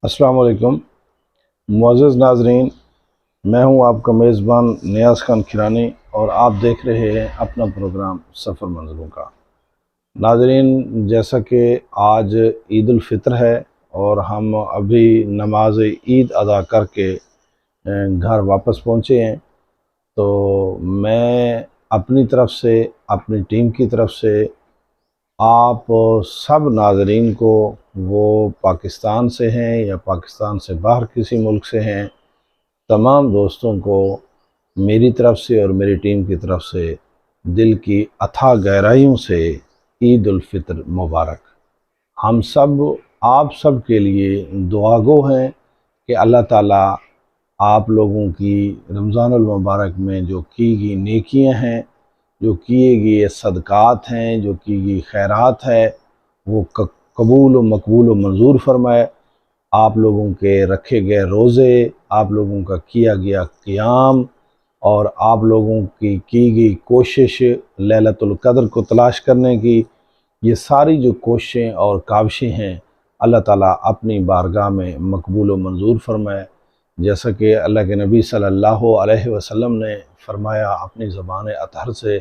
अस्सलाम वालेकुम मुअज़्ज़ज़ नाज़रीन, मैं हूं आपका मेज़बान नियाज़ खान खिरानी और आप देख रहे हैं अपना प्रोग्राम सफ़र मंज़िलों का। नाज़रीन, जैसा कि आज ईद उल फ़ितर है और हम अभी नमाज ईद अदा करके घर वापस पहुंचे हैं, तो मैं अपनी तरफ से, अपनी टीम की तरफ से आप सब नाज़रीन को, वो पाकिस्तान से हैं या पाकिस्तान से बाहर किसी मुल्क से हैं, तमाम दोस्तों को मेरी तरफ से और मेरी टीम की तरफ से दिल की अथाह गहराइयों से ईद उल फ़ितर मुबारक। हम सब आप सब के लिए दुआगो हैं कि अल्लाह ताला आप लोगों की रमज़ानुल मुबारक में जो की गई नेकियां हैं, जो किए गए सदक़ात हैं, जो की गई खैरात है, वो कबूल व मकबूल व मंजूर फरमाए। आप लोगों के रखे गए रोज़े, आप लोगों का किया गया क़ियाम और आप लोगों की गई कोशिश लैलतुल क़द्र को तलाश करने की, ये सारी जो कोशिशें और काविशें हैं, अल्लाह ताला अपनी बारगाह में मकबूल व मंजूर फरमाए। जैसा कि अल्लाह के नबी सल्लल्लाहु अलैहि वसल्लम ने फरमाया अपनी ज़बान अतहर से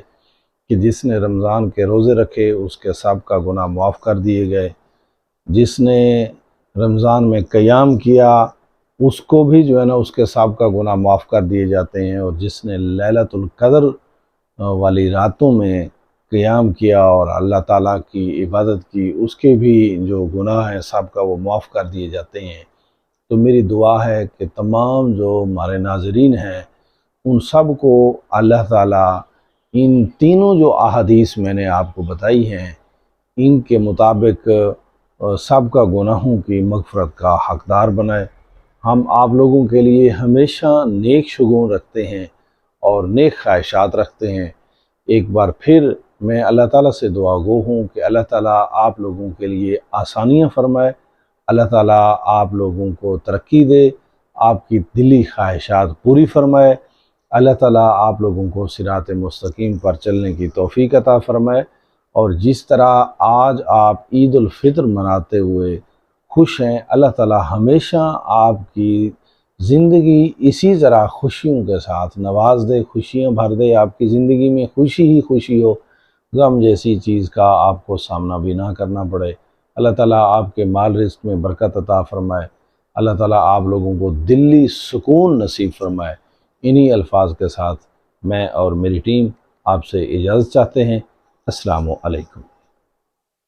कि जिसने रमज़ान के रोज़े रखे उसके सब का गुनाह माफ़ कर दिए गए, जिसने रमज़ान में क़याम किया उसको भी जो है ना उसके सब का गुनाह माफ़ कर दिए जाते हैं, और जिसने लैलतुल क़द्र वाली रातों में क़याम किया और अल्लाह ताला की इबादत की, उसके भी जो गुनाह हैं सब का वो माफ़ कर दिए जाते हैं। तो मेरी दुआ है कि तमाम जो हमारे नाज़रीन हैं उन सब को अल्लाह ताला इन तीनों जो अहादीस मैंने आपको बताई हैं, इनके मुताबिक सब का गुनाहों की मग़फ़रत का हक़दार बनाए। हम आप लोगों के लिए हमेशा नेक शुगून रखते हैं और नेक ख्वाहिशात रखते हैं। एक बार फिर मैं अल्लाह ताला से दुआ गो हूँ कि अल्लाह ताला आप लोगों के लिए आसानियाँ फ़रमाए, अल्लाह ताला आप लोगों को तरक्की दे, आपकी दिली ख्वाहिशात पूरी फ़रमाए, अल्लाह ताला आप लोगों को सिरात मुस्तकीम पर चलने की तौफ़ीक़ अता फ़रमाए। और जिस तरह आज आप ईद उल फ़ितर मनाते हुए खुश हैं, अल्लाह ताला हमेशा आपकी ज़िंदगी इसी तरह खुशियों के साथ नवाज दे, खुशियाँ भर दे, आपकी ज़िंदगी में खुशी ही खुशी हो, गम जैसी चीज़ का आपको सामना भी ना करना पड़े। अल्लाह ताला आपके माल रिज़्क़ में बरकत अता फ़रमाए, अल्लाह ताला आप लोगों को दिली सुकून नसीब फ़रमाए। इन्हीं अल्फाज के साथ मैं और मेरी टीम आपसे इजाज़त चाहते हैं। अस्सलामु अलैकुम।